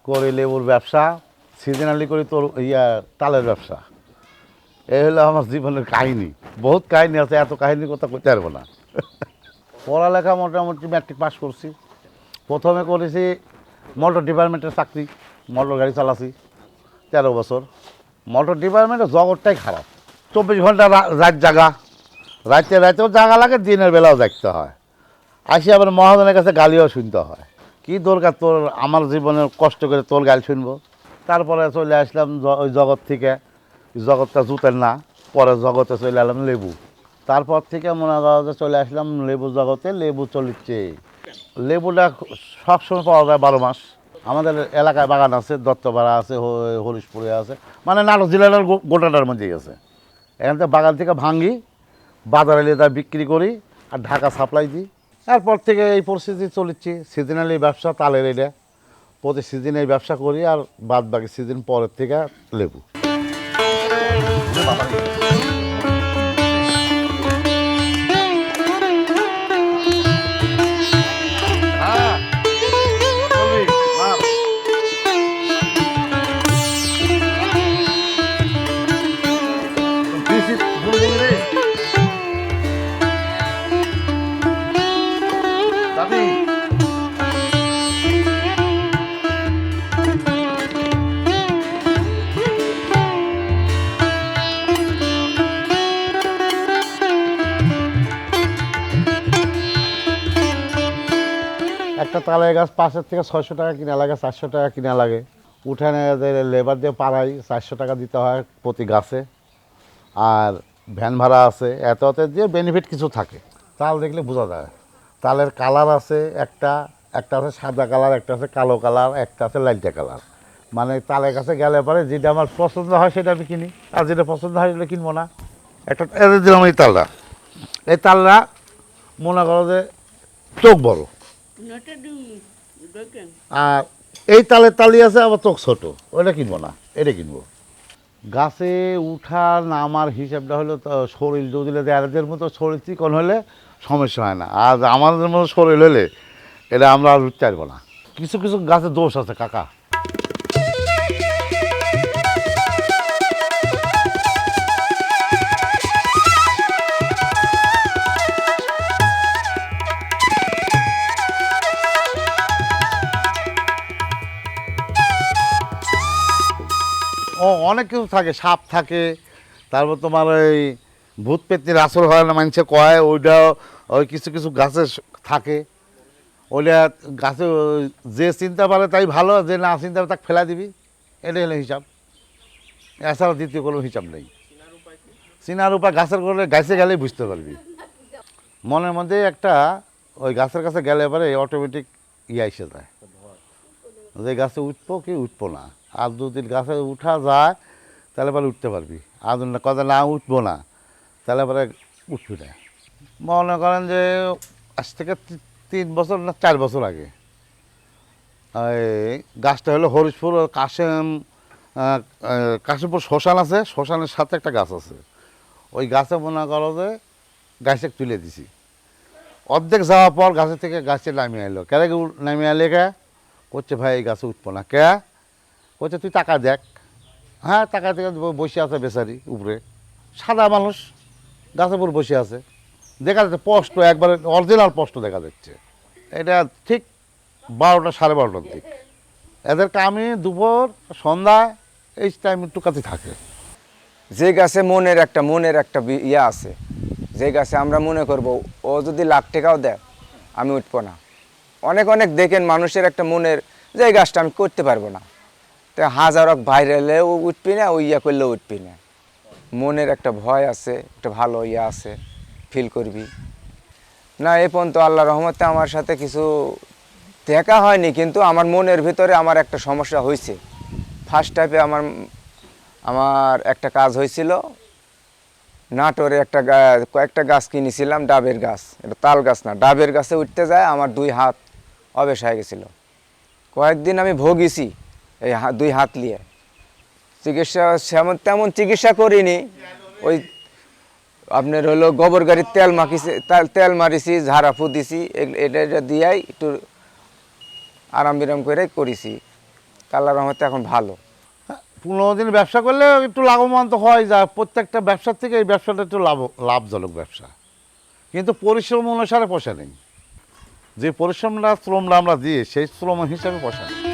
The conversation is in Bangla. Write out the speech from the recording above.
করি লেবুর ব্যবসা, সিজনালি করি তোর তালের ব্যবসা। এই হলো আমার জীবনের কাহিনী। বহুত কাহিনী আছে, এত কাহিনীর কথা কইতে পারবো না। পড়ালেখা মোটামুটি ম্যাট্রিক পাস করছি। প্রথমে করেছি মোটর ডিপার্টমেন্টের চাকরি, মোটর গাড়ি চালাছি 13 বছর। মোটর ডিপার্টমেন্টের জগৎটাই খারাপ। 24 ঘন্টা রাত জাগা, রাতেও জাগা লাগে, দিনের বেলাও দেখতে হয়। আসি আবার মহাজনের কাছে গালিও শুনতে হয়। কি দরকার তোর, আমার জীবনের কষ্ট করে তোর গালি শুনবো। তারপরে চলে আসলাম ওই জগৎ থেকে। জগৎটা জুতের না, পরে জগতে চলে এলাম লেবু। তারপর থেকে মনে করো যে চলে আসলাম লেবু জগতে। লেবু চলিচ্ছে, লেবুটা সবসময় পাওয়া যায় 12 মাস। আমাদের এলাকায় বাগান আছে, দত্তপাড়া আছে, হরিশপুরে আছে, মানে নাটক জেলার গোটাটার মধ্যেই আছে। এখান থেকে বাগান থেকে ভাঙি, বাজারে নিয়ে তা বিক্রি করি আর ঢাকা সাপ্লাই দিই। তারপর থেকে এই পরিস্থিতি চলেছে। সিজনালি ব্যবসা তালের, এটা প্রতি সিজনে এই ব্যবসা করি, আর বাদ বাকি সিজন পরের থেকে লেবু। একটা তালের গাছ 500 থেকে 600 টাকা কিনা লাগে, 400 টাকা কিনা লাগে। উঠানে লেবার দিয়ে পাড়াই 400 টাকা দিতে হয় প্রতি গাছে। আর ভ্যান ভাড়া আছে, এত দিয়ে বেনিফিট কিছু থাকে। তাল দেখলে বোঝা যায়। তালের কালার আছে, একটা আছে সাদা কালার, একটা আছে কালো কালার, একটা আছে লালচা কালার। মানে তালের কাছে গেলে পরে যেটা আমার পছন্দ হয় সেটা আমি কিনি, আর যেটা পছন্দ হয় সেটা কিনবো না। একটা এদের দিলাম এই তালটা মনে করো যে চোখ বড়, আর এই তালের তালি আছে আবার চোখ ছোট, ওইটা কিনবো না, এটা কিনবো। গাছে উঠা নামার হিসাবটা হলো তো শরীর যদি এদের মতো শরীর চিকন হলে সমস্যা হয় না। আর আমাদের মতো শরীর হলে এটা আমরা আর উঠতে পারবো না। কিছু কিছু গাছের দোষ আছে কাকা। অনেক কিছু থাকে, সাপ থাকে, তারপর তোমার ওই ভূত পেত্নির আসর হয় না মানুষে কয়, ওইটাও ওই কিছু কিছু গাছে থাকে। ওইটা গাছে যে চিন্তা পারে তাই ভালো, যে না চিন্তা পারে তাকে ফেলা দিবি, এটাই হলো হিসাব। এছাড়া দ্বিতীয় কোনো হিসাব নেই। চিনার উপায় গাছের করে গাছে গেলেই বুঝতে পারবি। মনের মধ্যে একটা ওই গাছের কাছে গেলে পরে অটোমেটিক এসে যায় যে গাছে উঠবো কি উঠবো না। আর দুদিন গাছে উঠা যায় তাহলে পরে উঠতে পারবি, আর কথা না উঠবো না তাহলে পরে উঠবি না। মনে করেন যে আজ থেকে 3 বছর না 4 বছর আগে এই গাছটা হলো হরিশপুর কাশিমপুর শ্মশান আছে, শ্মশানের সাথে একটা গাছ আছে। ওই গাছে মনে করো যে গাছে তুলে দিছি। অর্ধেক যাওয়ার পর গাছের থেকে গাছে নামিয়ে এলো। কেন নামিয়ে এলে কে করছে, ভাই এই গাছে উঠবো না। কে করছে তুই টাকা দেখ। হ্যাঁ, টাকা থেকে বসে আছে বেচারি উপরে, সাদা মানুষ গাছের উপর বসে আছে, দেখা যাচ্ছে স্পষ্ট, একবারে অরিজিনাল স্পষ্ট দেখা যাচ্ছে। এটা ঠিক 12টা 12:30টার দিক। এদেরকে আমি দুপুর সন্ধ্যা এই টাইম একটু কাছে থাকে। যে গাছে মনের একটা ইয়া আছে, যে গাছে আমরা মনে করব ও যদি লাখ টাকাও দেয় আমি উঠবো না। অনেক দেখেন মানুষের একটা মনের যে এই গাছটা আমি করতে পারবো না, তো হাজার ভাইরালেও উঠবি না, ওই ইয়া করলেও উঠবি না। মনের একটা ভয় আছে, একটা ভালো ইয়া আছে, ফিল করবি না। এ পর্যন্ত আল্লাহ রহমতে আমার সাথে কিছু দেখা হয়নি, কিন্তু আমার মনের ভিতরে আমার একটা সমস্যা হয়েছে। ফার্স্ট টাইপে আমার একটা কাজ হয়েছিল, নাটোরে কয়েকটা গাছ কিনেছিলাম, ডাবের গাছ, এটা তাল গাছ না, ডাবের গাছে উঠতে যায় আমার 2 হাত অবেশ হয়ে গেছিলো। কয়েকদিন আমি ভোগেছি এই 2 হাত নিয়ে। চিকিৎসা তেমন চিকিৎসা করিনি, ওই আপনার হলো গোবর গাড়ির তেল মাখিছি, তেল মারিছি, ঝাড়া ফু দিছি, এটা এটা দিয়াই একটু আরাম বিরাম করে করেছি। আল্লাহর রহমতে এখন ভালো। 15 দিন ব্যবসা করলে একটু লাভবান তো হয়, যা প্রত্যেকটা ব্যবসার থেকে এই ব্যবসাটা একটু লাভজনক ব্যবসা, কিন্তু পরিশ্রম অনুসারে পয়সা নেই। যে পরিশ্রমটা শ্রমটা আমরা দিই সেই শ্রম হিসাবে পয়সা নেই।